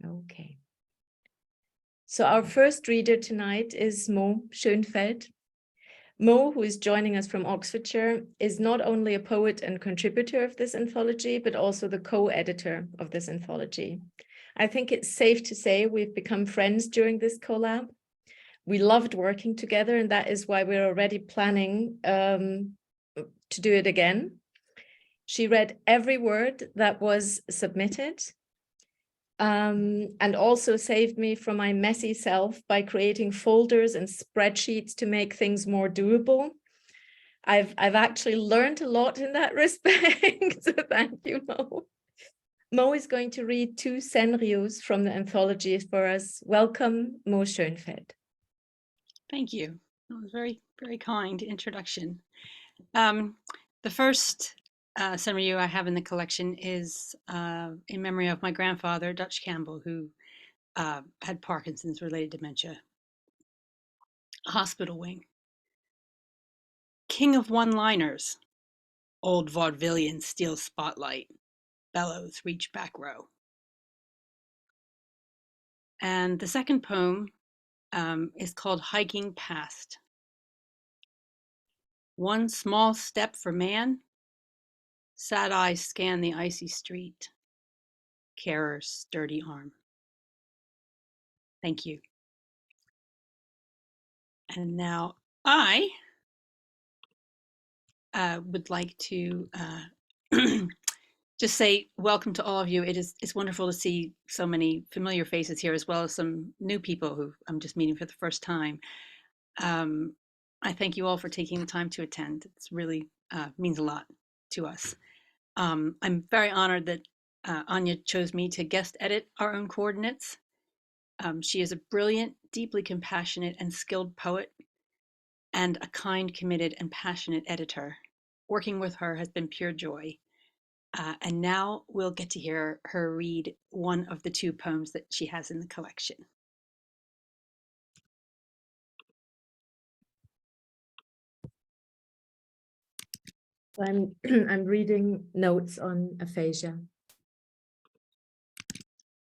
Okay. So our first reader tonight is Mo Schönfeld. Mo, who is joining us from Oxfordshire, is not only a poet and contributor of this anthology, but also the co-editor of this anthology. I think it's safe to say we've become friends during this collab. We loved working together, and that is why we're already planning to do it again. She read every word that was submitted, and also saved me from my messy self by creating folders and spreadsheets to make things more doable. I've actually learned a lot in that respect, so thank you, Mo. Mo is going to read 2 scenarios from the anthology for us. Welcome, Mo Schönfeld. Thank you. That was very, very kind introduction. The first scenario I have in the collection is in memory of my grandfather, Dutch Campbell, who had Parkinson's-related dementia. Hospital wing. King of one-liners. Old vaudevillian steel spotlight. Bellows reach back row. And the second poem is called Hiking Past. One small step for man. Sad eyes scan the icy street. Carer's sturdy arm. Thank you. And now I would like to just say welcome to all of you. It's wonderful to see so many familiar faces here, as well as some new people who I'm just meeting for the first time. I thank you all for taking the time to attend. It's really means a lot to us. I'm very honored that Anya chose me to guest edit Our Own Coordinates. She is a brilliant, deeply compassionate and skilled poet, and a kind, committed, and passionate editor. Working with her has been pure joy. And now we'll get to hear her read one of the 2 poems that she has in the collection. I'm reading Notes on Aphasia.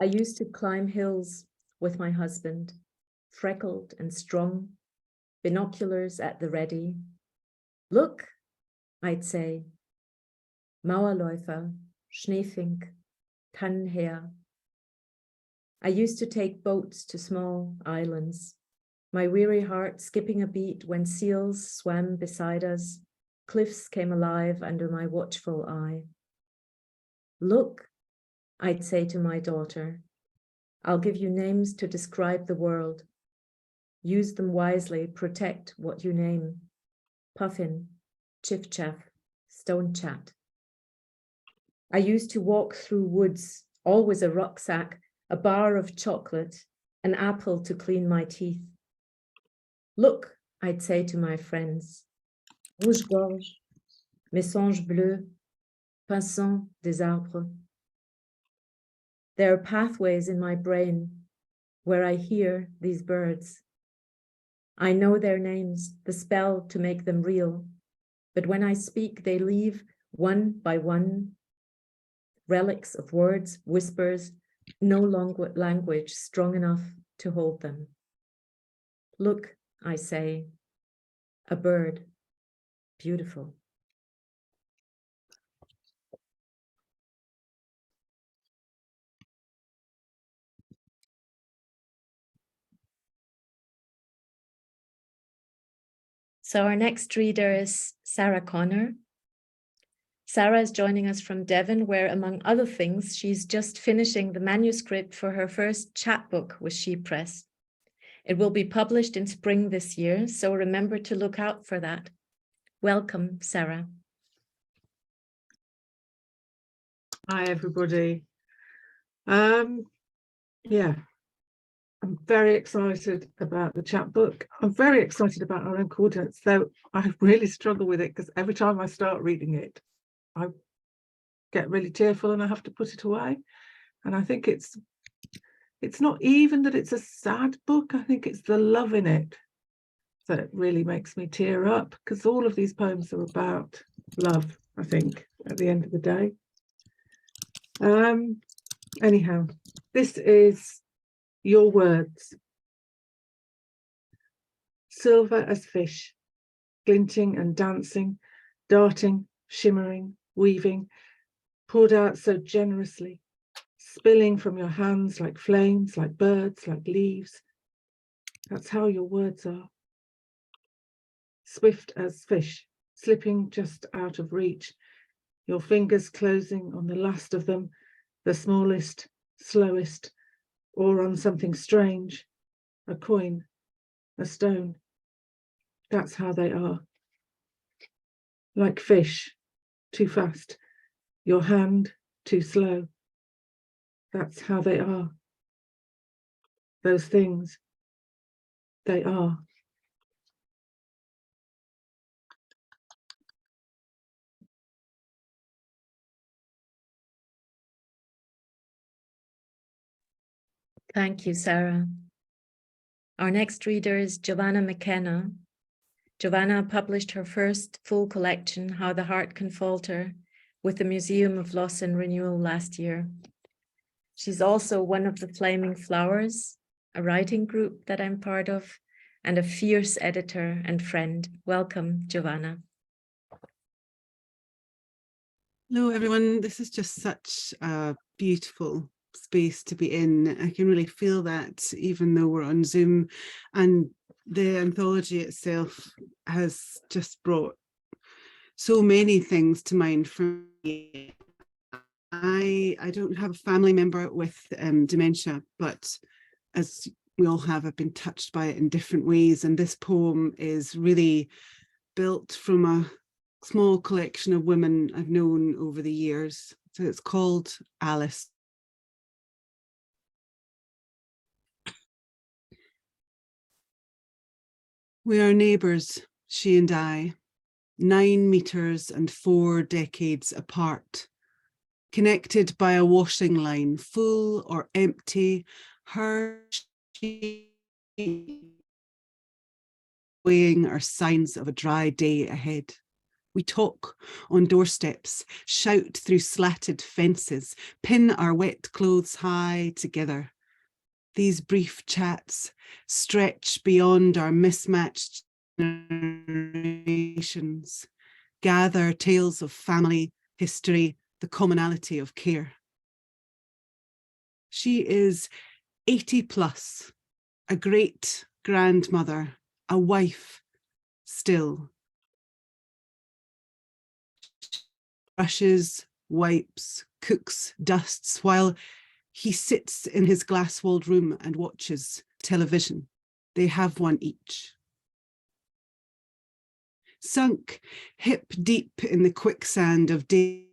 I used to climb hills with my husband, freckled and strong, binoculars at the ready. Look, I'd say, Mauerläufer, Schneefink, Tannenheer. I used to take boats to small islands, my weary heart skipping a beat when seals swam beside us, cliffs came alive under my watchful eye. Look, I'd say to my daughter, I'll give you names to describe the world. Use them wisely, protect what you name. Puffin, Chiff-chaff, Stone-chat. I used to walk through woods, always a rucksack, a bar of chocolate, an apple to clean my teeth. Look, I'd say to my friends, rouge-gorge, mésange bleu, pinsons des arbres. There are pathways in my brain where I hear these birds. I know their names, the spell to make them real, but when I speak, they leave one by one relics of words, whispers, no language strong enough to hold them. Look, I say, a bird, beautiful. So our next reader is Sarah Connor. Sarah is joining us from Devon, where, among other things, she's just finishing the manuscript for her first chapbook with She Press. It will be published in spring this year, so remember to look out for that. Welcome, Sarah. Hi, everybody. Yeah, I'm very excited about the chapbook. I'm very excited about Our Own Coordinates, though I really struggle with it because every time I start reading it, I get really tearful and I have to put it away. And I think it's not even that it's a sad book. I think it's the love in it that really makes me tear up, because all of these poems are about love, I think, at the end of the day. Anyhow, This is your words. Silver as fish, glinting and dancing, darting, shimmering, weaving, poured out so generously, spilling from your hands like flames, like birds, like leaves. That's how your words are. Swift as fish, slipping just out of reach, your fingers closing on the last of them, the smallest, slowest, or on something strange, a coin, a stone. That's how they are. Like fish, too fast, your hand too slow. That's how they are. Those things, they are. Thank you, Sarah. Our next reader is Giovanna McKenna. Giovanna published her first full collection, How the Heart Can Falter, with the Museum of Loss and Renewal last year. She's also one of the Flaming Flowers, a writing group that I'm part of, and a fierce editor and friend. Welcome, Giovanna. Hello, everyone. This is just such a beautiful space to be in. I can really feel that even though we're on Zoom, and the anthology itself has just brought so many things to mind for me. I don't have a family member with dementia, but as we all have, I've been touched by it in different ways. And this poem is really built from a small collection of women I've known over the years. So it's called Alice. We are neighbours, she and I, 9 meters and 4 decades apart, connected by a washing line, full or empty, her weighing are signs of a dry day ahead. We talk on doorsteps, shout through slatted fences, pin our wet clothes high together. These brief chats stretch beyond our mismatched generations, gather tales of family, history, the commonality of care. She is 80 plus, a great grandmother, a wife still. Brushes, wipes, cooks, dusts, while he sits in his glass-walled room and watches television. They have one each. Sunk hip deep in the quicksand of day,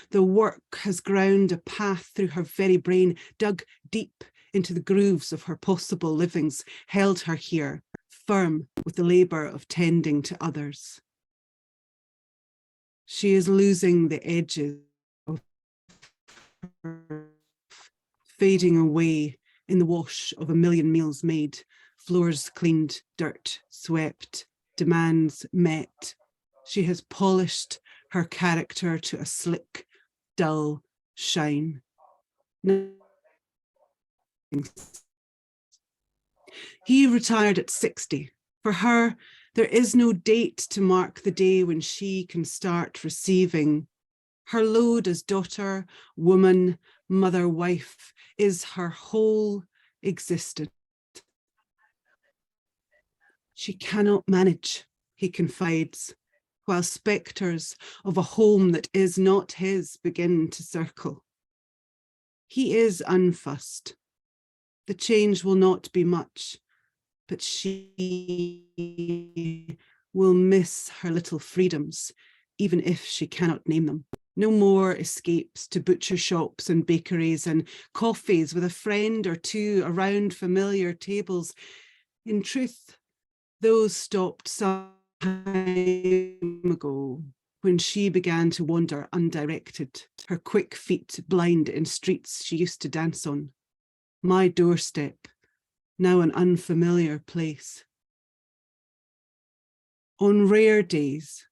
the work has ground a path through her very brain, dug deep into the grooves of her possible livings, held her here, firm with the labour of tending to others. She is losing the edges of her, fading away in the wash of a million meals made, floors cleaned, dirt swept, demands met. She has polished her character to a slick, dull shine. He retired at 60. For her, there is no date to mark the day when she can start receiving. Her load as daughter, woman, mother, wife is her whole existence. She cannot manage, he confides, while spectres of a home that is not his begin to circle. He is unfussed. The change will not be much, but she will miss her little freedoms, even if she cannot name them. No more escapes to butcher shops and bakeries and coffees with a friend or two around familiar tables. In truth, those stopped some time ago when she began to wander undirected, her quick feet blind in streets she used to dance on. My doorstep, now an unfamiliar place. On rare days,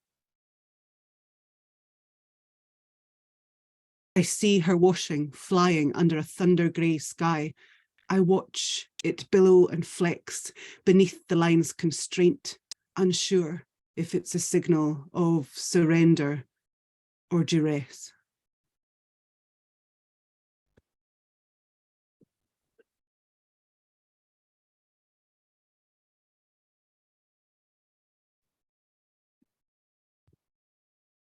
I see her washing flying under a thunder grey sky. I watch it billow and flex beneath the line's constraint, unsure if it's a signal of surrender or duress.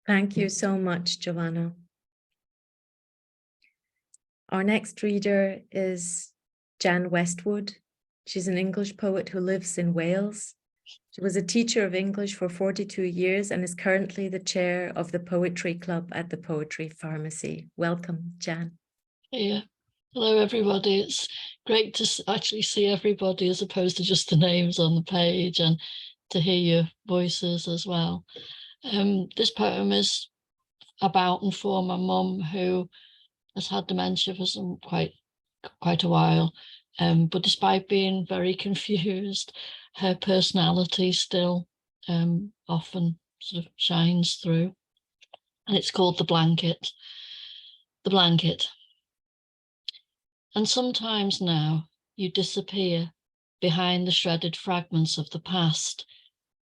Thank you so much, Joanna. Our next reader is Jan Westwood. She's an English poet who lives in Wales. She was a teacher of English for 42 years and is currently the chair of the Poetry Club at the Poetry Pharmacy. Welcome, Jan. Yeah. Hello, everybody. It's great to actually see everybody as opposed to just the names on the page, and to hear your voices as well. This poem is about and for my mum, who has had dementia for quite a while. But despite being very confused, her personality still often sort of shines through. And it's called The Blanket. The Blanket. And sometimes now you disappear behind the shredded fragments of the past,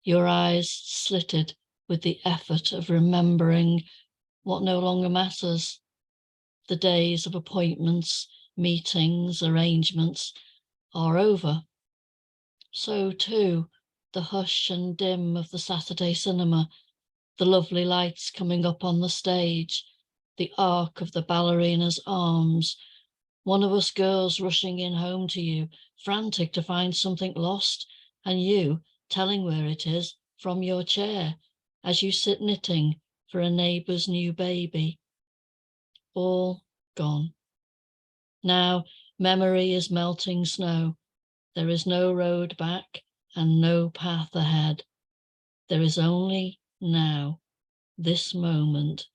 your eyes slitted with the effort of remembering what no longer matters. The days of appointments, meetings, arrangements are over. So too, the hush and dim of the Saturday cinema, the lovely lights coming up on the stage, the arc of the ballerina's arms, one of us girls rushing in home to you, frantic to find something lost, and you telling where it is from your chair as you sit knitting for a neighbour's new baby. All gone. Now memory is melting snow. There is no road back and no path ahead. There is only now, this moment,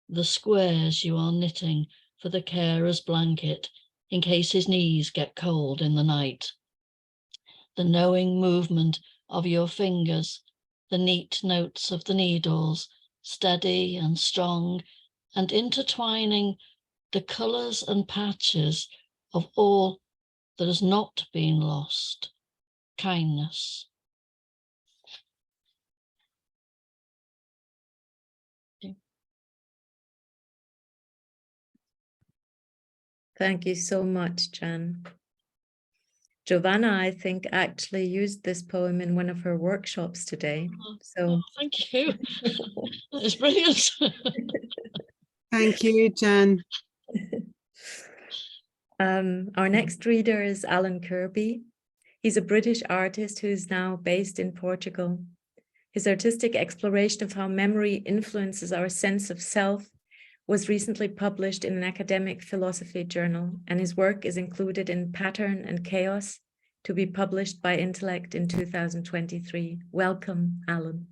the squares you are knitting for the carer's blanket in case his knees get cold in the night. The knowing movement of your fingers, the neat notes of the needles, steady and strong, and intertwining the colours and patches of all that has not been lost. Kindness. Thank you so much, Jan. Giovanna, I think, actually used this poem in one of her workshops today. So Thank you. That is brilliant. Thank you, Jan. Our next reader is Alan Kirby. He's a British artist who is now based in Portugal. His artistic exploration of how memory influences our sense of self was recently published in an academic philosophy journal, and his work is included in Pattern and Chaos, to be published by Intellect in 2023. Welcome, Alan.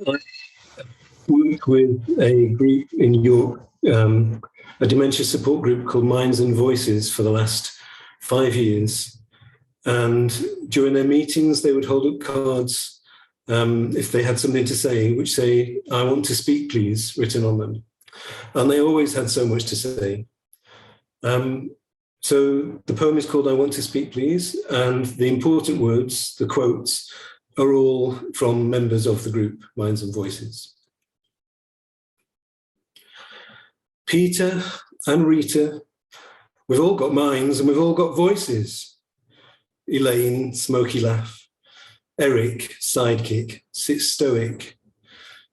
I work with a group in York, a dementia support group called Minds and Voices, for the last 5 years. And during their meetings, they would hold up cards if they had something to say, which say, "I want to speak, please," written on them. And they always had so much to say. So the poem is called "I Want to Speak, Please," and the important words, the quotes, are all from members of the group, Minds and Voices. Peter and Rita, we've all got minds and we've all got voices. Elaine, smoky laugh. Eric, sidekick, sits stoic.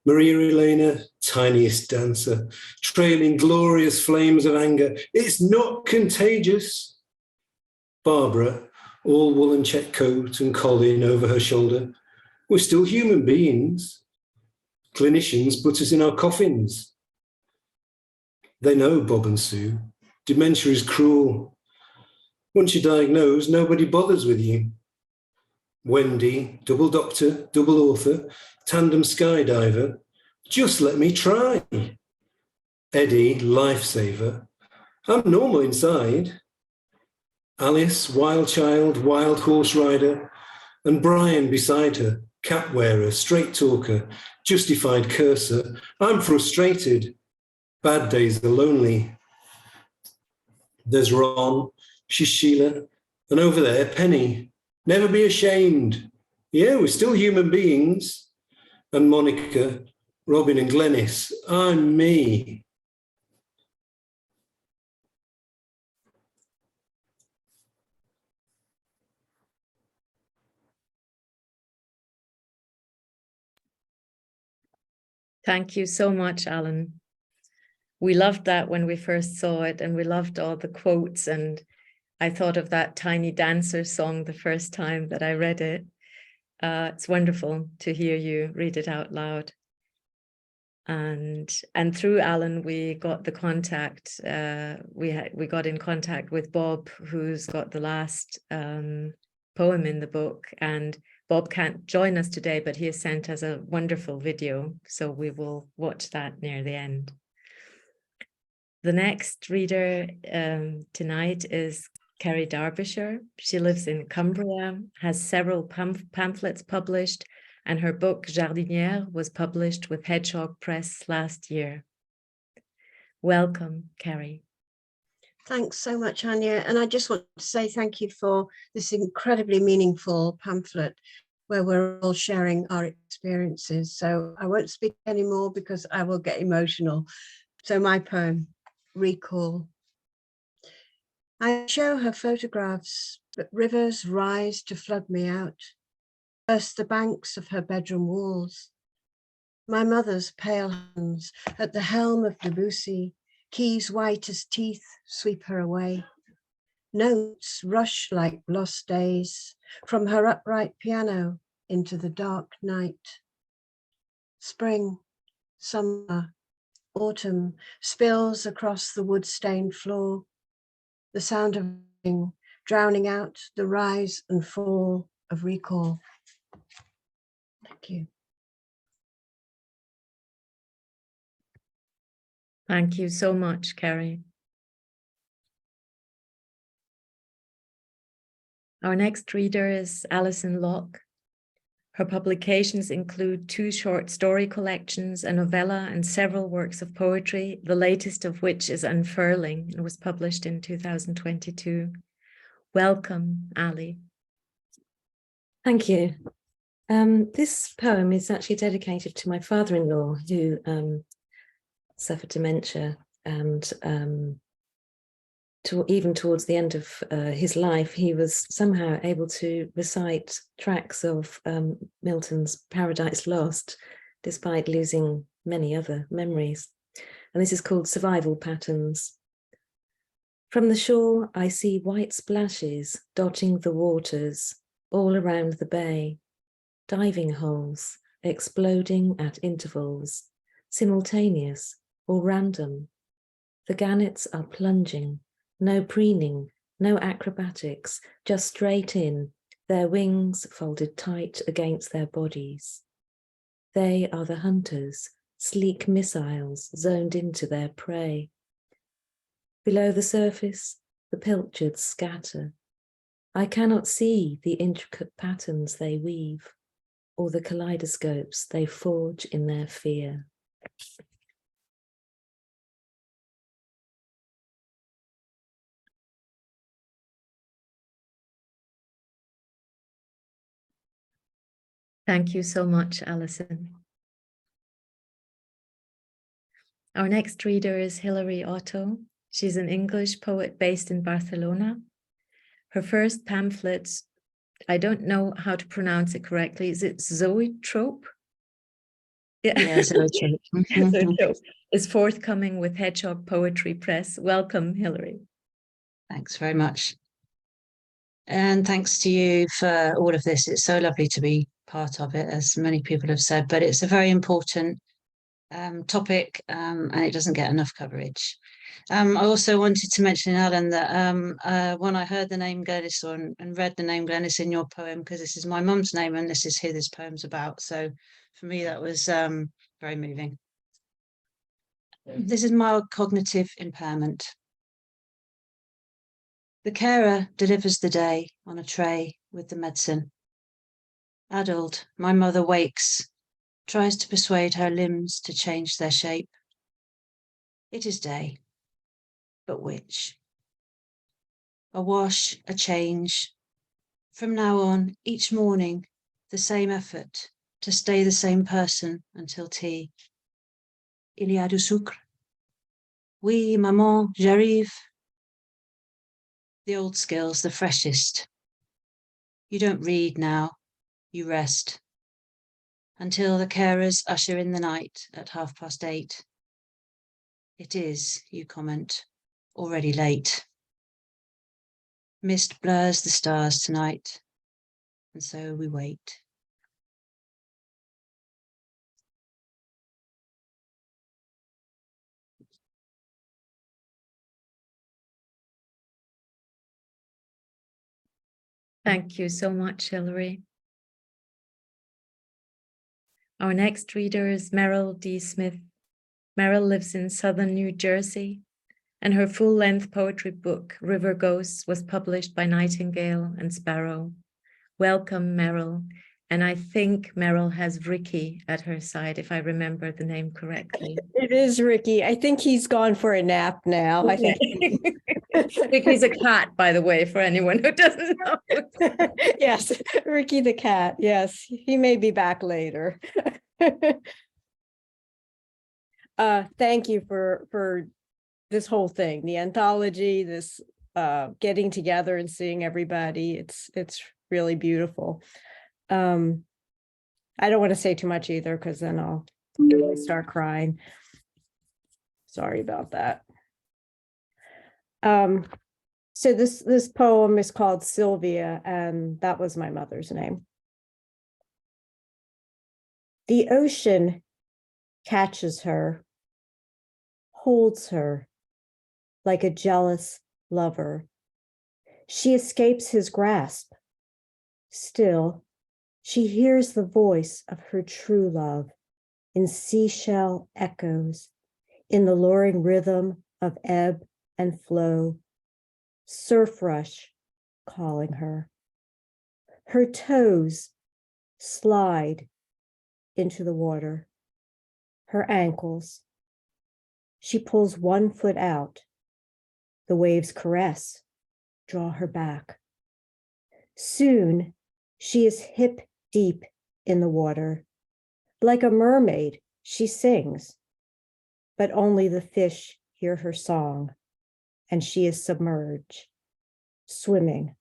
Maria Elena, tiniest dancer, trailing glorious flames of anger. It's not contagious. Barbara, all woolen check coat and collar over her shoulder. We're still human beings. Clinicians put us in our coffins. They know, Bob and Sue, dementia is cruel. Once you're diagnosed, nobody bothers with you. Wendy, double doctor, double author, tandem skydiver, just let me try. Eddie, lifesaver, I'm normal inside. Alice, wild child, wild horse rider, and Brian beside her, cap wearer, straight talker, justified cursor. I'm frustrated. Bad days are lonely. There's Ron, she's Sheila, and over there, Penny. Never be ashamed. Yeah, we're still human beings. And Monica, Robin and Glenys, I'm me. Thank you so much, Alan. We loved that when we first saw it, and we loved all the quotes, and I thought of that Tiny Dancer song the first time that I read it. It's wonderful to hear you read it out loud. And through Alan, we got the contact. We got in contact with Bob, who's got the last poem in the book. And Bob can't join us today, but he has sent us a wonderful video. So we will watch that near the end. The next reader tonight is Kerry Derbyshire. She lives in Cumbria, has several pamphlets published, and her book Jardinière was published with Hedgehog Press last year. Welcome, Kerry. Thanks so much, Anya. And I just want to say thank you for this incredibly meaningful pamphlet where we're all sharing our experiences. So I won't speak anymore because I will get emotional. So my poem, Recall. I show her photographs, but rivers rise to flood me out, burst the banks of her bedroom walls. My mother's pale hands at the helm of Debussy, keys white as teeth sweep her away. Notes rush like lost days from her upright piano into the dark night. Spring, summer, autumn spills across the wood-stained floor, the sound of rain drowning out the rise and fall of recall. Thank you. Thank you so much, Kerry. Our next reader is Alison Locke. Her publications include 2 short story collections, a novella, and several works of poetry, the latest of which is Unfurling and was published in 2022. Welcome, Ali. Thank you. This poem is actually dedicated to my father-in-law who suffered dementia, and even towards the end of his life, he was somehow able to recite tracks of Milton's Paradise Lost, despite losing many other memories. And this is called Survival Patterns. From the shore, I see white splashes dotting the waters all around the bay, diving holes exploding at intervals, simultaneous or random. The gannets are plunging, no preening, no acrobatics, just straight in, their wings folded tight against their bodies. They are the hunters, sleek missiles zoned into their prey. Below the surface, the pilchards scatter. I cannot see the intricate patterns they weave, or the kaleidoscopes they forge in their fear. Thank you so much, Alison. Our next reader is Hilary Otto. She's an English poet based in Barcelona. Her first pamphlet, I don't know how to pronounce it correctly. Is it Zoetrope? Yeah, Zoetrope. Zoetrope is forthcoming with Hedgehog Poetry Press. Welcome, Hilary. Thanks very much. And thanks to you for all of this. It's so lovely to be part of it, as many people have said, but it's a very important topic and it doesn't get enough coverage. I also wanted to mention, Alan, that when I heard the name Glenys and read the name Glenys in your poem, because this is my mum's name and this is who this poem's about. So for me, that was very moving. This is mild cognitive impairment. The carer delivers the day on a tray with the medicine. Addled, my mother wakes, tries to persuade her limbs to change their shape. It is day, but which? A wash, a change. From now on, each morning, the same effort to stay the same person until tea. Il y a du sucre. Oui, maman, j'arrive. The old skills, the freshest. You don't read now, you rest. Until the carers usher in the night at 8:30. It is, you comment, already late. Mist blurs the stars tonight, and so we wait. Thank you so much, Hilary. Our next reader is Merrill D. Smith. Merrill lives in southern New Jersey, and her full-length poetry book, River Ghosts, was published by Nightingale and Sparrow. Welcome, Merrill. And I think Merrill has Ricky at her side, if I remember the name correctly. It is Ricky. I think he's gone for a nap now. I think. Ricky's a cat, by the way, for anyone who doesn't know. Yes, Ricky the cat. Yes, he may be back later. Thank you for this whole thing, the anthology, this getting together and seeing everybody. It's really beautiful. I don't want to say too much either, because then I'll really start crying. Sorry about that. So this poem is called Sylvia, and that was my mother's name. The ocean catches her, holds her like a jealous lover. She escapes his grasp. Still, she hears the voice of her true love in seashell echoes, in the luring rhythm of ebb and flow, surf rush calling her. Her toes slide into the water, her ankles. She pulls one foot out. The waves caress, draw her back. Soon, she is hip deep in the water. Like a mermaid, she sings, but only the fish hear her song, and she is submerged, swimming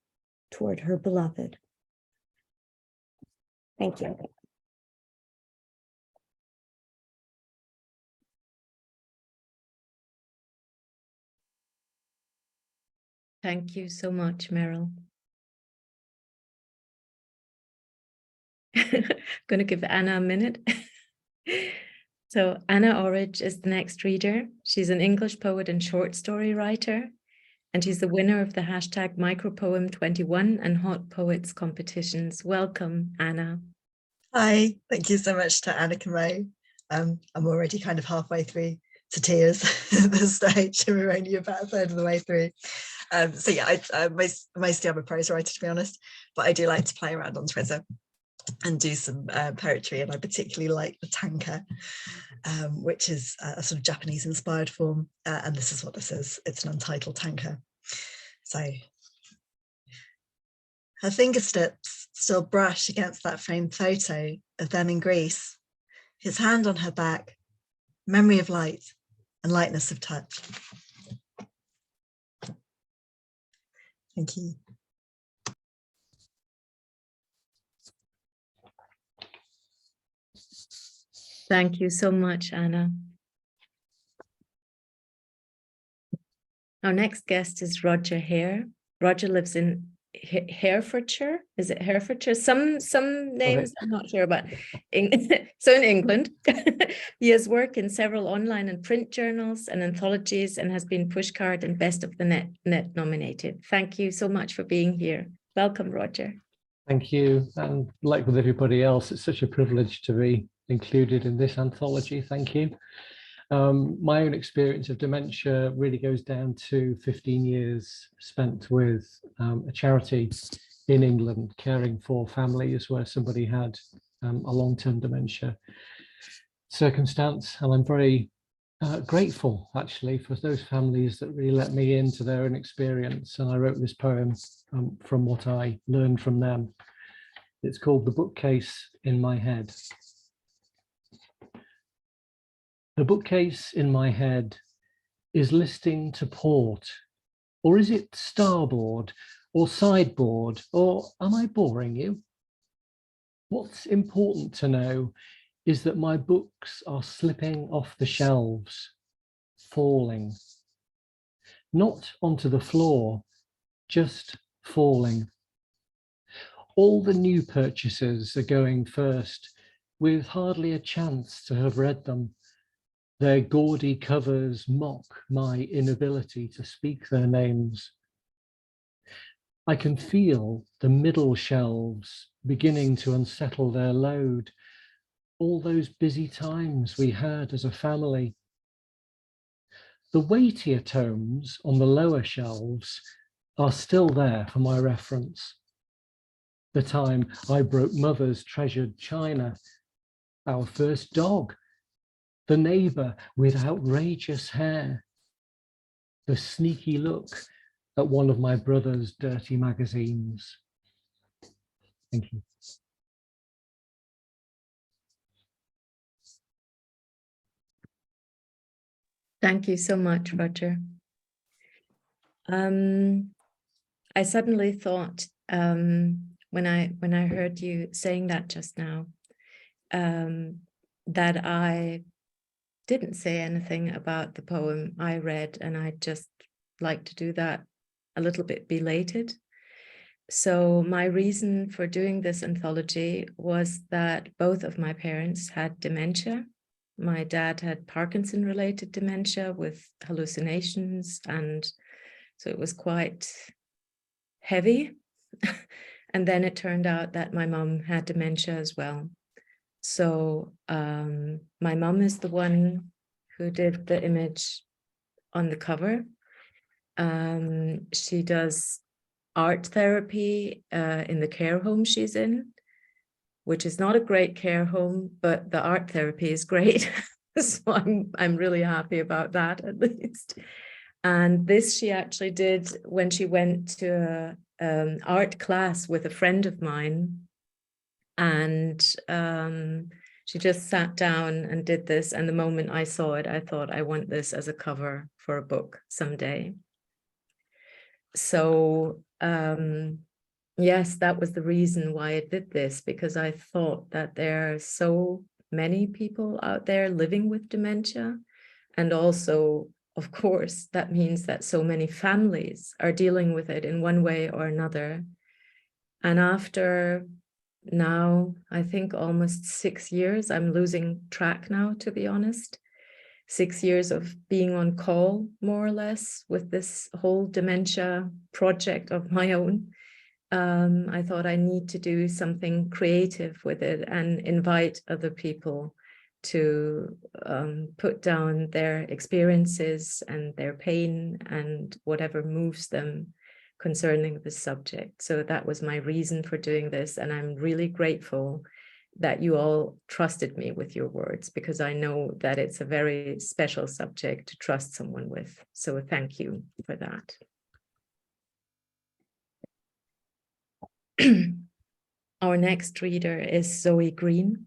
toward her beloved. Thank you. Thank you so much, Merrill. Going to give Anna a minute. So Anna Orridge is the next reader. She's an English poet and short story writer, and she's the winner of the hashtag Micropoem21 and Hot Poets competitions. Welcome, Anna. Hi, thank you so much to Annika May. I'm already kind of halfway through to tears at this stage, and we're only about a third of the way through. So yeah, mostly I'm a prose writer, to be honest, but I do like to play around on Twitter and do some poetry, and I particularly like the tanka, which is a sort of Japanese inspired form, and this is what this is. It's an untitled tanka. So her fingertips still brush against that framed photo of them in Greece, his hand on her back, memory of light and lightness of touch. Thank you. Thank you so much, Anna. Our next guest is Roger Hare. Roger lives in Herefordshire. Is it Herefordshire? Some names I'm not sure about. So in England, he has worked in several online and print journals and anthologies, and has been Pushcart and Best of the Net nominated. Thank you so much for being here. Welcome, Roger. Thank you. And like with everybody else, it's such a privilege to be included in this anthology. Thank you. My own experience of dementia really goes down to 15 years spent with a charity in England, caring for families where somebody had a long-term dementia circumstance. And I'm very grateful, actually, for those families that really let me into their own experience. And I wrote this poem from what I learned from them. It's called The Bookcase in My Head. The bookcase in my head is listing to port, or is it starboard or sideboard, or am I boring you? What's important to know is that my books are slipping off the shelves, falling, not onto the floor, just falling. All the new purchases are going first, with hardly a chance to have read them. Their gaudy covers mock my inability to speak their names. I can feel the middle shelves beginning to unsettle their load. All those busy times we had as a family. The weightier tomes on the lower shelves are still there for my reference. The time I broke mother's treasured china, our first dog, the neighbor with outrageous hair, the sneaky look at one of my brother's dirty magazines. Thank you. Thank you so much, Roger. I suddenly thought when I heard you saying that just now, that I didn't say anything about the poem I read, and I'd just like to do that a little bit belated. So my reason for doing this anthology was that both of my parents had dementia. My dad had Parkinson-related dementia with hallucinations, and so it was quite heavy. And then it turned out that my mum had dementia as well. So my mum is the one who did the image on the cover. She does art therapy in the care home she's in, which is not a great care home, but the art therapy is great. So I'm really happy about that, at least. And this she actually did when she went to an art class with a friend of mine. And she just sat down and did this. And the moment I saw it, I thought, I want this as a cover for a book someday. So yes, that was the reason why I did this, because I thought that there are so many people out there living with dementia. And also, of course, that means that so many families are dealing with it in one way or another. And after now, I think almost 6 years, I'm losing track now, to be honest. 6 years of being on call, more or less, with this whole dementia project of my own. I thought I need to do something creative with it and invite other people to put down their experiences and their pain and whatever moves them concerning this subject. So that was my reason for doing this. And I'm really grateful that you all trusted me with your words, because I know that it's a very special subject to trust someone with. So thank you for that. Our next reader is Zoe Green.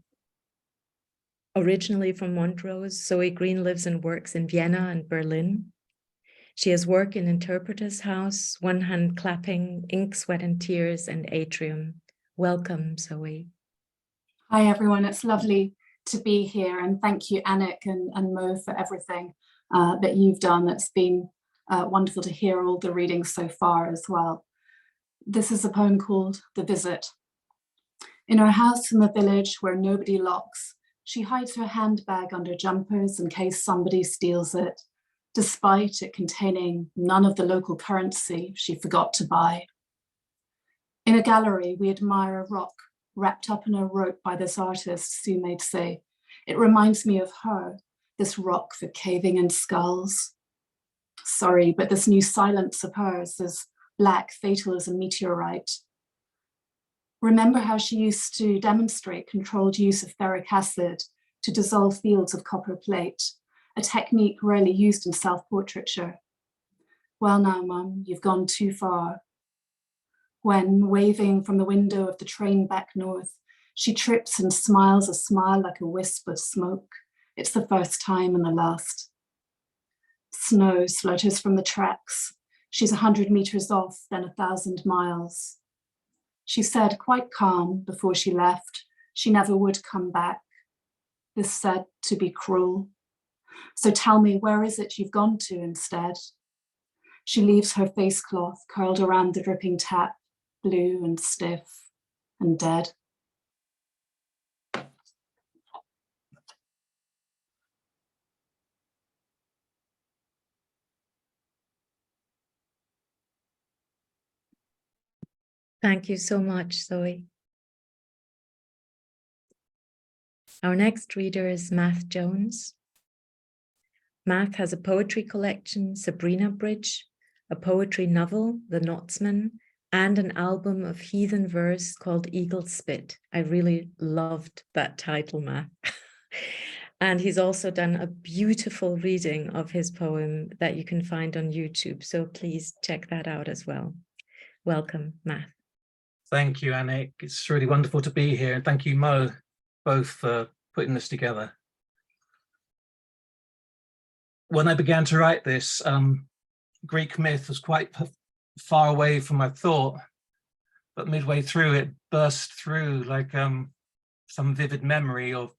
Originally from Montrose, Zoe Green lives and works in Vienna and Berlin. She has work in Interpreter's House, One Hand Clapping, Ink, Sweat and Tears, and Atrium. Welcome, Zoe. Hi, everyone. It's lovely to be here. And thank you, Anik and Mo, for everything that you've done. It's been wonderful to hear all the readings so far as well. This is a poem called The Visit. In her house in the village where nobody locks, she hides her handbag under jumpers in case somebody steals it, despite it containing none of the local currency she forgot to buy. In a gallery, we admire a rock wrapped up in a rope by this artist, Sue made say. It reminds me of her, this rock for caving in skulls. Sorry, but this new silence of hers is black, fatal as a meteorite. Remember how she used to demonstrate controlled use of ferric acid to dissolve fields of copper plate, a technique rarely used in self-portraiture. Well now, Mum, you've gone too far. When, waving from the window of the train back north, she trips and smiles a smile like a wisp of smoke. It's the first time and the last. Snow slutters from the tracks. She's 100 meters off, then 1,000 miles. She said, quite calm before she left, she never would come back. This said to be cruel. So tell me, where is it you've gone to instead? She leaves her face cloth curled around the dripping tap, blue and stiff and dead. Thank you so much, Zoe. Our next reader is Math Jones. Math has a poetry collection, Sabrina Bridge, a poetry novel, The Knotsman, and an album of heathen verse called Eagle Spit. I really loved that title, Math. And he's also done a beautiful reading of his poem that you can find on YouTube. So please check that out as well. Welcome, Math. Thank you, Anik. It's really wonderful to be here. And thank you, Mo, both for putting this together. When I began to write this, Greek myth was quite far away from my thought, but midway through it burst through like some vivid memory of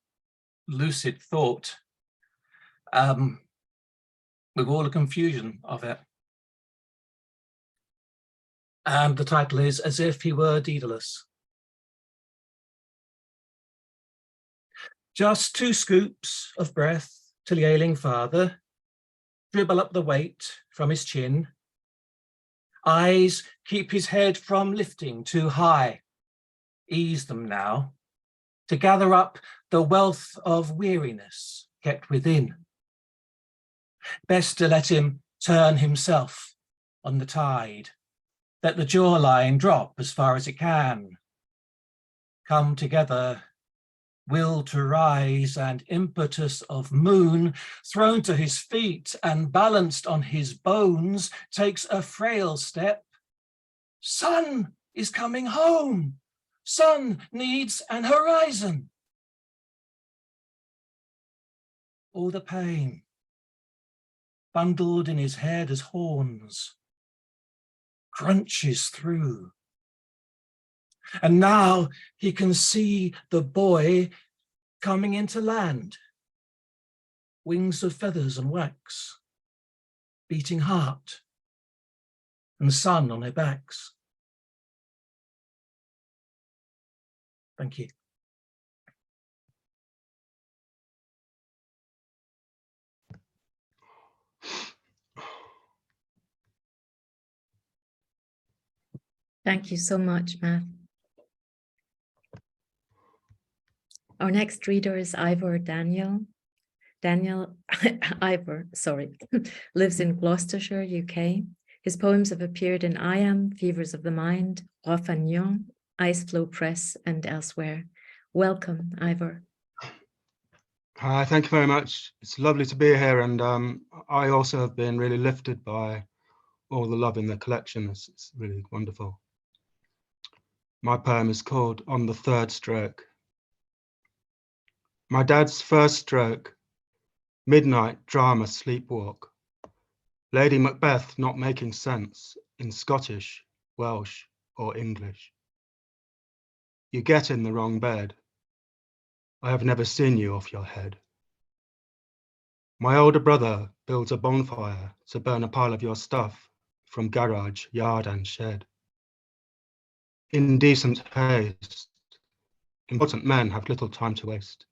lucid thought, with all the confusion of it. And the title is As If He Were Daedalus. Just 2 scoops of breath till the ailing father dribble up the weight from his chin. Eyes keep his head from lifting too high. Ease them now to gather up the wealth of weariness kept within. Best to let him turn himself on the tide. Let the jawline drop as far as it can. Come together, will to rise and impetus of moon, thrown to his feet and balanced on his bones, takes a frail step. Sun is coming home. Sun needs an horizon. All the pain bundled in his head as horns crunches through. And now he can see the boy coming into land. Wings of feathers and wax, beating heart, and sun on their backs. Thank you. Thank you so much, Matt. Our next reader is Ivor Daniel. Daniel Ivor, sorry, lives in Gloucestershire, UK. His poems have appeared in I Am, Fevers of the Mind, Rafagnon, Ice Flow Press, and elsewhere. Welcome, Ivor. Hi, thank you very much. It's lovely to be here, and I also have been really lifted by all the love in the collection. It's really wonderful. My poem is called On the Third Stroke. My dad's first stroke, midnight drama sleepwalk. Lady Macbeth not making sense in Scottish, Welsh, or English. You get in the wrong bed. I have never seen you off your head. My older brother builds a bonfire to burn a pile of your stuff from garage, yard, and shed. Indecent haste. Important men have little time to waste.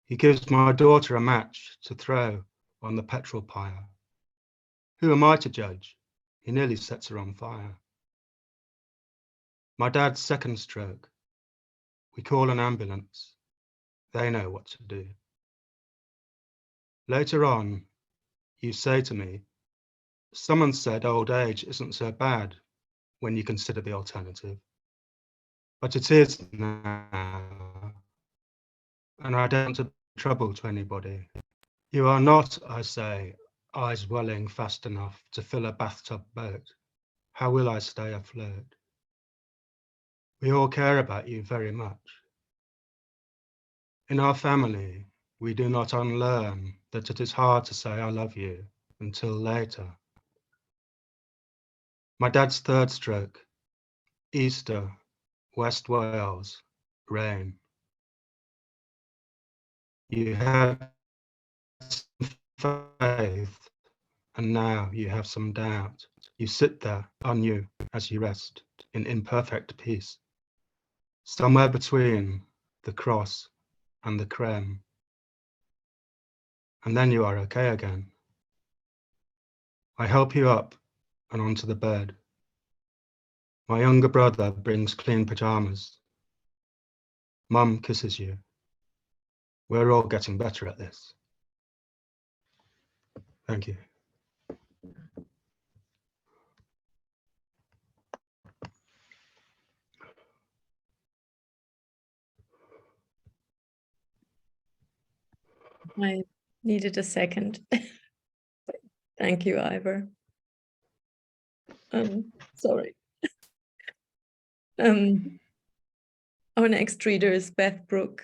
He gives my daughter a match to throw on the petrol pyre. Who am I to judge? He nearly sets her on fire. My dad's second stroke. We call an ambulance. They know what to do. Later on, you say to me, someone said old age isn't so bad when you consider the alternative. but it is now, and I don't want to trouble to anybody. You are not, I say, eyes welling fast enough to fill a bathtub boat. How will I stay afloat? We all care about you very much. In our family, we do not unlearn that it is hard to say I love you until later. My dad's third stroke, Easter, West Wales, rain. You had some faith, and now you have some doubt. You sit there, anew, as you rest, in imperfect peace, somewhere between the cross and the creme. And then you are okay again. I help you up and onto the bed. My younger brother brings clean pajamas. Mum kisses you. We're all getting better at this. Thank you. I needed a second. Thank you, Ivor. Sorry. Our next reader is Beth Brooke,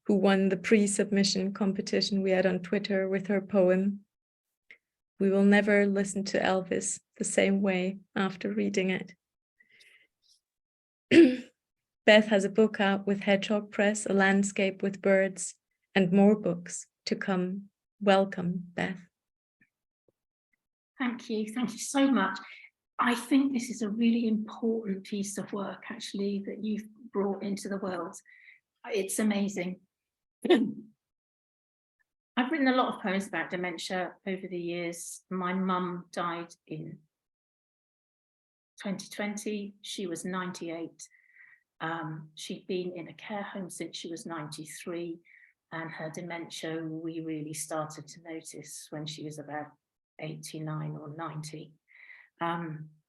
who won the pre-submission competition we had on Twitter with her poem, "We Will Never Listen to Elvis the Same Way After Reading It." Beth has a book out with Hedgehog Press, A Landscape with Birds, and more books to come. Welcome, Beth. Thank you so much. I think this is a really important piece of work, actually, that you've brought into the world. It's amazing. I've written a lot of poems about dementia over the years. My mum died in 2020. She was 98. She'd been in a care home since she was 93, and her dementia we really started to notice when she was about 89 or 90.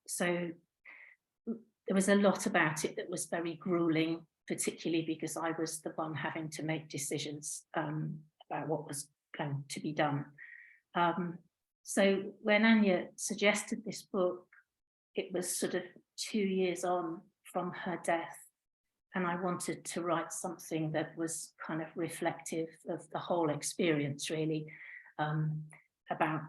So there was a lot about it that was very grueling, particularly because I was the one having to make decisions about what was going to be done. So when Anya suggested this book, it was sort of 2 years on from her death, and I wanted to write something that was kind of reflective of the whole experience, really, about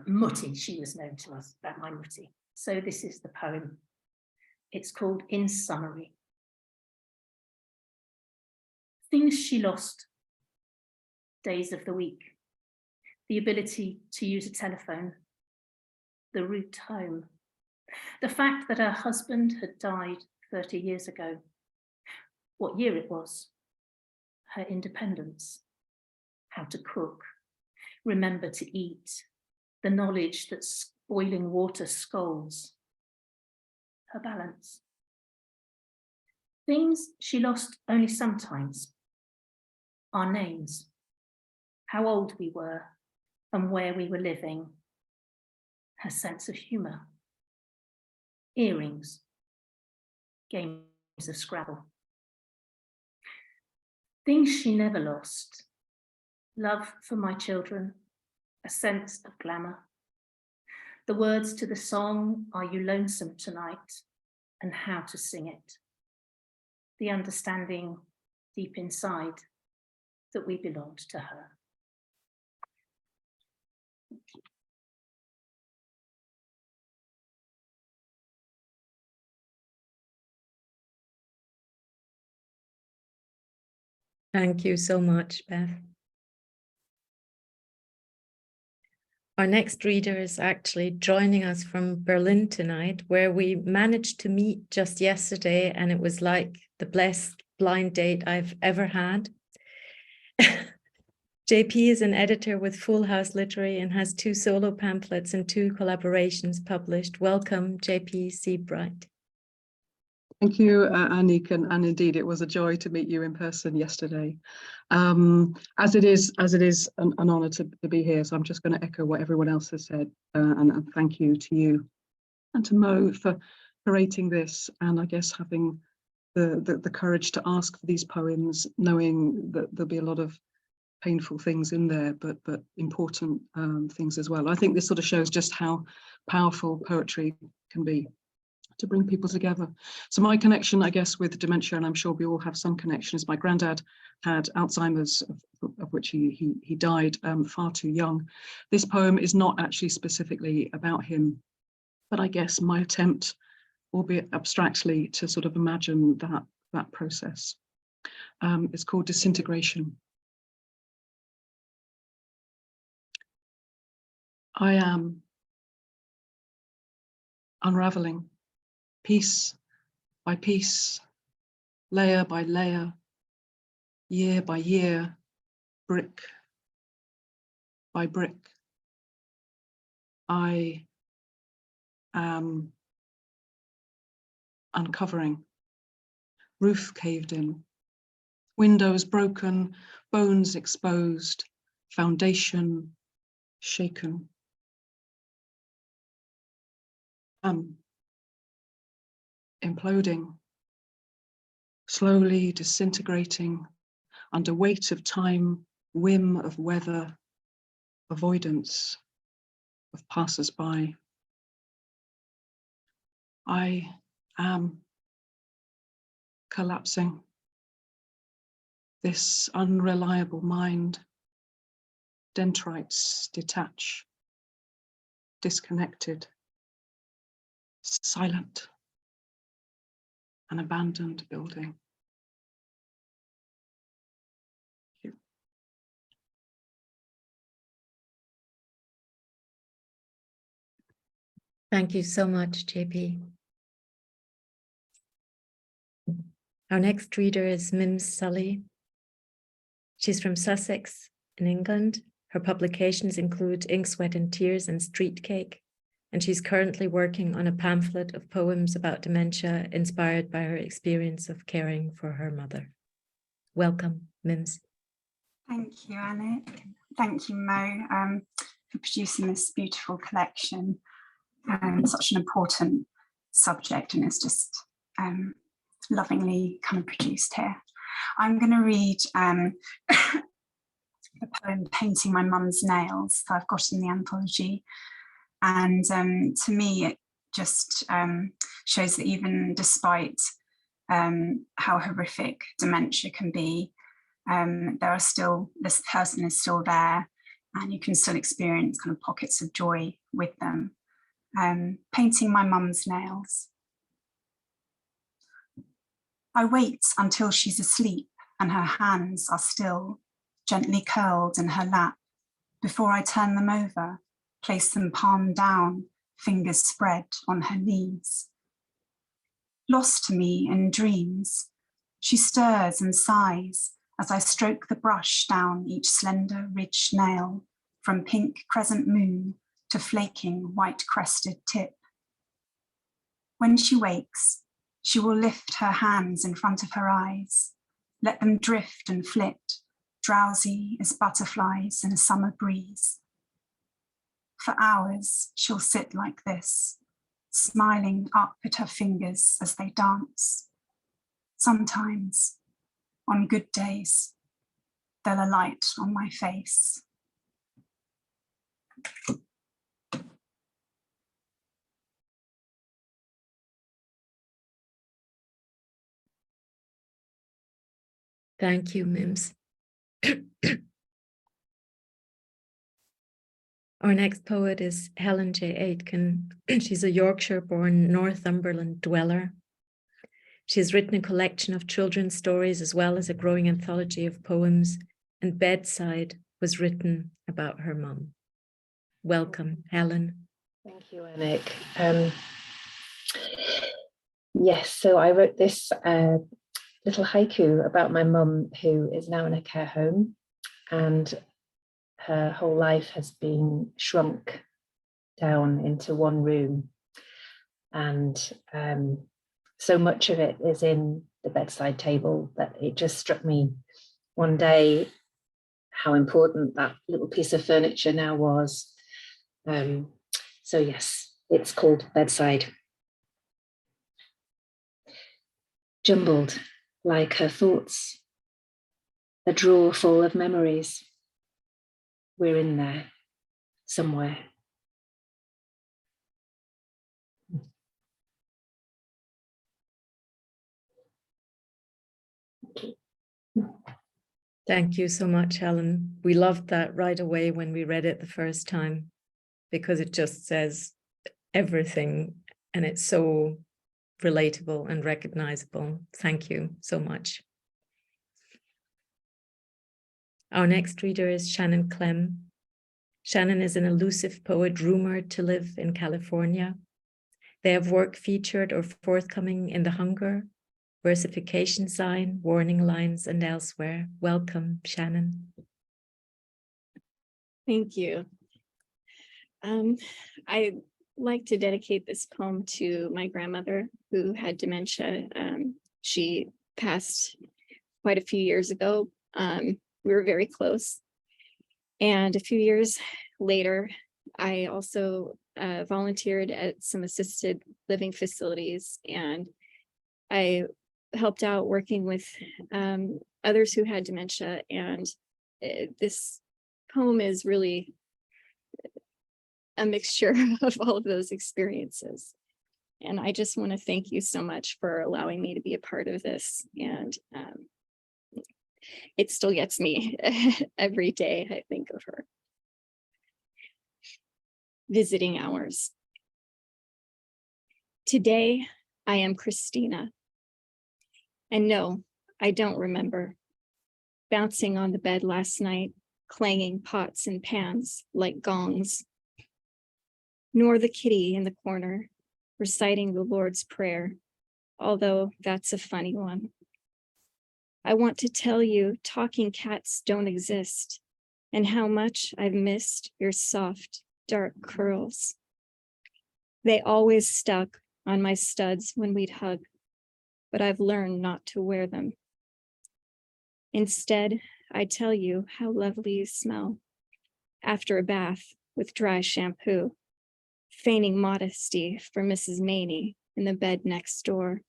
Mutti. She was known to us, about my Mutti. So this is the poem. It's called In Summary. Things she lost. Days of the week. The ability to use a telephone. The route home. The fact that her husband had died 30 years ago. What year it was. Her independence. How to cook. Remember to eat. The knowledge that boiling water scalds. Her balance. Things she lost only sometimes. Our names. How old we were and where we were living. Her sense of humour. Earrings. Games of Scrabble. Things she never lost. Love for my children. A sense of glamour. The words to the song, Are You Lonesome Tonight? And how to sing it. The understanding deep inside that we belonged to her. Thank you so much, Beth. Our next reader is actually joining us from Berlin tonight, where we managed to meet just yesterday, and it was like the best blind date I've ever had. JP is an editor with Full House Literary and has 2 solo pamphlets and 2 collaborations published. Welcome, JP Seabright. Thank you, Annick, and indeed it was a joy to meet you in person yesterday. As it is an honour to be here, so I'm just going to echo what everyone else has said, and thank you to you and to Mo for curating this, and I guess having the courage to ask for these poems, knowing that there'll be a lot of painful things in there, but important things as well. I think this sort of shows just how powerful poetry can be to bring people together. So my connection, I guess, with dementia, and I'm sure we all have some connection, is my granddad had Alzheimer's, of which he died far too young. This poem is not actually specifically about him, but I guess my attempt, albeit abstractly, to sort of imagine that process. It's called Disintegration. I am unraveling piece by piece, layer by layer, year by year, brick by brick. I am uncovering. Roof caved in, windows broken, bones exposed, foundation shaken. Imploding, slowly disintegrating under weight of time, whim of weather, avoidance of passers-by. I am collapsing. This unreliable mind, dendrites detach, disconnected, silent, an abandoned building. Thank you so much, JP. Our next reader is Mims Sully. She's from Sussex in England. Her publications include Ink, Sweat and Tears and Street Cake, and she's currently working on a pamphlet of poems about dementia inspired by her experience of caring for her mother. Welcome, Mims. Thank you, Anik. Thank you, Mo, for producing this beautiful collection. Such an important subject, and it's just lovingly kind of produced here. I'm going to read the poem Painting My Mum's Nails that I've got in the anthology. And to me, it just shows that even despite how horrific dementia can be, there are still, this person is still there, and you can still experience kind of pockets of joy with them. Painting my mum's nails. I wait until she's asleep and her hands are still, gently curled in her lap, before I turn them over, place them palm down, fingers spread on her knees. Lost to me in dreams, she stirs and sighs as I stroke the brush down each slender ridged nail, from pink crescent moon to flaking white crested tip. When she wakes, she will lift her hands in front of her eyes, let them drift and flit, drowsy as butterflies in a summer breeze. For hours, she'll sit like this, smiling up at her fingers as they dance. Sometimes, on good days, they'll alight on my face. Thank you, Mims. Our next poet is Helen J. Aitken. She's a Yorkshire-born Northumberland dweller. She has written a collection of children's stories as well as a growing anthology of poems, and Bedside was written about her mum. Welcome, Helen. Thank you, Anik. Yes, so I wrote this little haiku about my mum, who is now in a care home, and her whole life has been shrunk down into one room. And so much of it is in the bedside table that it just struck me one day how important that little piece of furniture now was. So yes, it's called Bedside. jumbled like her thoughts, a drawer full of memories. We're in there somewhere. Thank you so much, Helen. We loved that right away when we read it the first time, because it just says everything and it's so relatable and recognizable. Thank you so much. Our next reader is Shannon Clem. Shannon is an elusive poet rumored to live in California. They have work featured or forthcoming in The Hunger, Versification Sign, Warning Lines, and elsewhere. Welcome, Shannon. Thank you. I'd like to dedicate this poem to my grandmother who had dementia. She passed quite a few years ago. We were very close. And a few years later, I also volunteered at some assisted living facilities, and I helped out working with others who had dementia. And this poem is really a mixture of all of those experiences. And I just want to thank you so much for allowing me to be a part of this. And it still gets me every day I think of her. Visiting hours. Today, I am Christina. And no, I don't remember bouncing on the bed last night, clanging pots and pans like gongs, nor the kitty in the corner reciting the Lord's Prayer, although that's a funny one. I want to tell you talking cats don't exist and how much I've missed your soft, dark curls. They always stuck on my studs when we'd hug, but I've learned not to wear them. Instead, I tell you how lovely you smell after a bath with dry shampoo, feigning modesty for Mrs. Maney in the bed next door.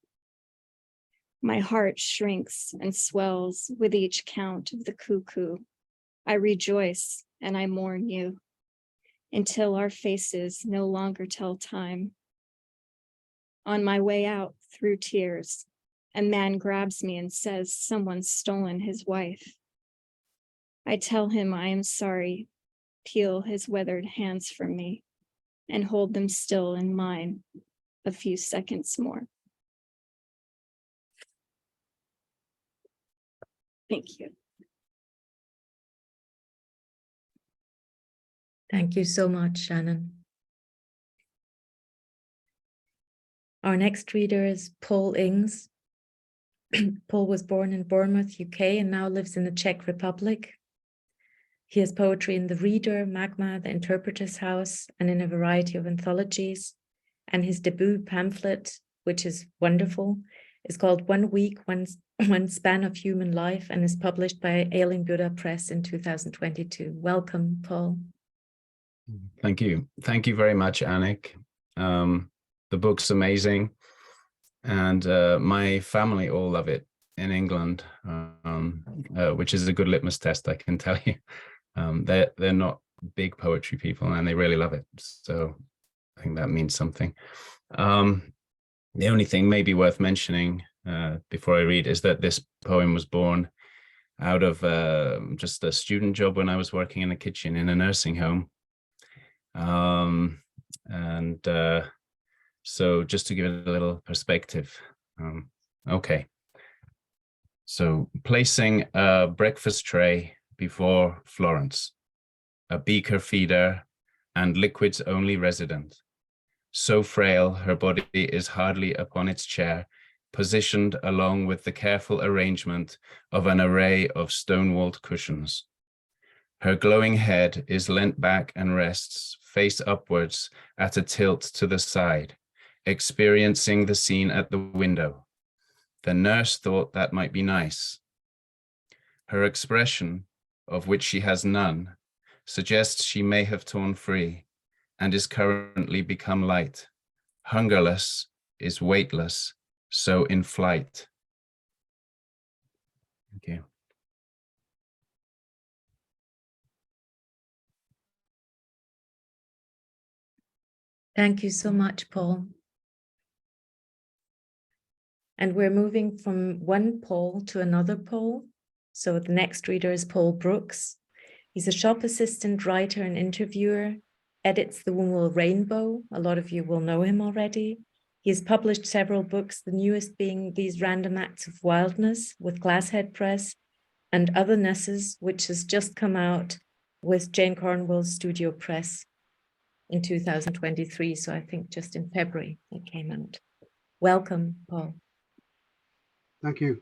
My heart shrinks and swells with each count of the cuckoo. I rejoice and I mourn you until our faces no longer tell time. On my way out through tears, a man grabs me and says someone's stolen his wife. I tell him I am sorry, peel his weathered hands from me, and hold them still in mine a few seconds more. Thank you. Thank you so much, Shannon. Our next reader is Paul Ings. Paul was born in Bournemouth, UK, and now lives in the Czech Republic. He has poetry in The Reader, Magma, The Interpreter's House, and in a variety of anthologies. And his debut pamphlet, which is wonderful, is called 1 Week, One Span of Human Life, and is published by Ailing Buddha Press in 2022. Welcome, Paul. Thank you. Thank you very much, Annick. The book's amazing, and my family all love it in England, which is a good litmus test, I can tell you. They're not big poetry people, and they really love it. So I think that means something. The only thing maybe worth mentioning before I read is that this poem was born out of just a student job when I was working in a kitchen in a nursing home. So just to give it a little perspective. Okay. So placing a breakfast tray before Florence, a beaker feeder and liquids only resident. So frail, her body is hardly upon its chair, positioned along with the careful arrangement of an array of stone-walled cushions. Her glowing head is leant back and rests, face upwards at a tilt to the side, experiencing the scene at the window. The nurse thought that might be nice. Her expression, of which she has none, suggests she may have torn free and is currently become light. Hungerless is weightless, so in flight, Thank you. Thank you so much, Paul. And we're moving from one Paul to another Paul. So the next reader is Paul Brooks. He's a shop assistant, writer, and interviewer, edits the Woolwell Rainbow. A lot of you will know him already. He has published several books, the newest being These Random Acts of Wildness with Glasshead Press, and Othernesses, which has just come out with Jane Cornwell's Studio Press in 2023. So I think just in February it came out. Welcome, Paul. Thank you.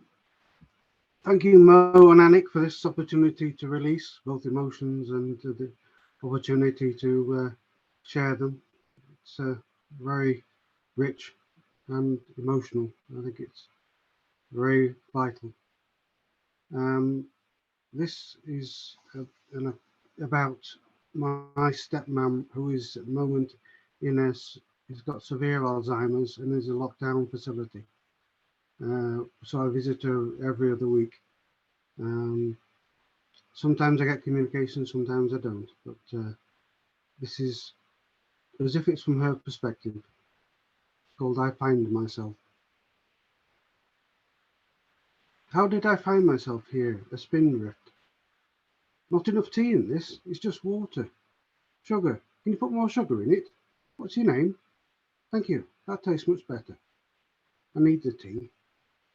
Thank you, Mo and Anik, for this opportunity to release both emotions and the opportunity to share them. It's very rich and emotional. I think it's very vital. This is about my stepmom, who is at the moment has got severe Alzheimer's and is a lockdown facility. So I visit her every other week. Sometimes I get communication, sometimes I don't, but this is as if it's from her perspective. It's called I Find Myself. How did I find myself here, a spindrift? Not enough tea in this, it's just water. Sugar, can you put more sugar in it? What's your name? Thank you, that tastes much better. I need the tea.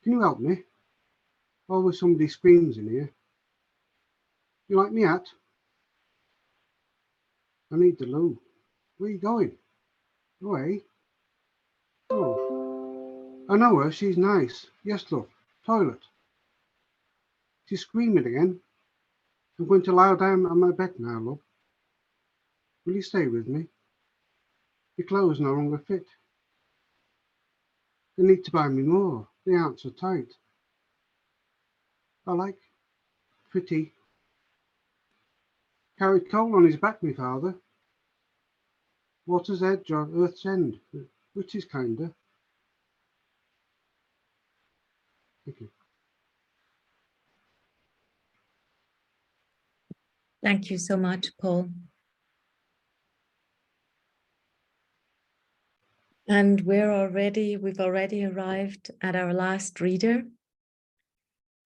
Can you help me? Always somebody screams in here. You like me at? I need the loo. Where are you going? Away? Oh, I know her, she's nice. Yes, love. Toilet. She's screaming again. I'm going to lie down on my bed now, love. Will you stay with me? Your clothes no longer fit. You need to buy me more. They aren't so tight. I like pretty. Carried coal on his back, me father. Water's edge or earth's end, which is kinder. Thank you. Thank you so much, Paul. And we've already arrived at our last reader.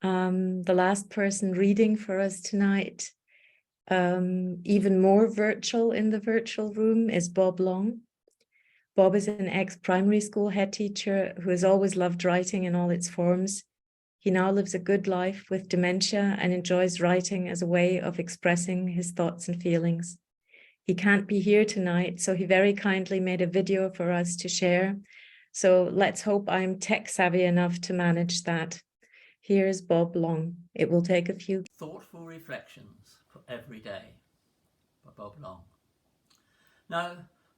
The last person reading for us tonight, even more virtual in the virtual room, is Bob Long. Bob is an ex-primary school head teacher who has always loved writing in all its forms. He now lives a good life with dementia and enjoys writing as a way of expressing his thoughts and feelings. He can't be here tonight, so he very kindly made a video for us to share. So let's hope I'm tech savvy enough to manage that. Here's Bob Long. It will take a few. Thoughtful Reflections for Every Day by Bob Long. No,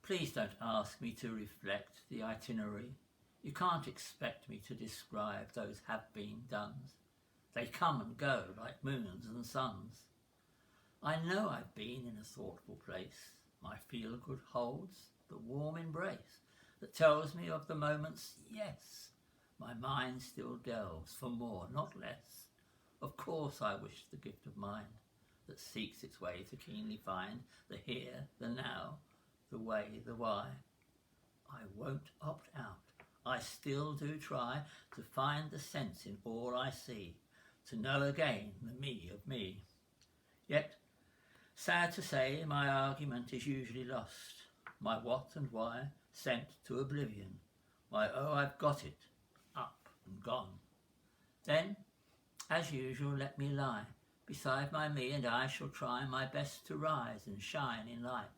please don't ask me to reflect the itinerary. You can't expect me to describe those have-been dones. They come and go like moons and suns. I know I've been in a thoughtful place. My feel-good holds the warm embrace that tells me of the moments, yes. My mind still delves for more, not less. Of course I wish the gift of mind that seeks its way to keenly find the here, the now, the way, the why. I won't opt out. I still do try to find the sense in all I see, to know again the me of me. Yet, sad to say, my argument is usually lost. My what and why sent to oblivion. My oh, I've got it, up and gone. Then, as usual, let me lie beside my me, and I shall try my best to rise and shine in light.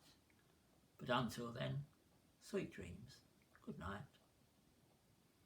But until then, sweet dreams. Good night.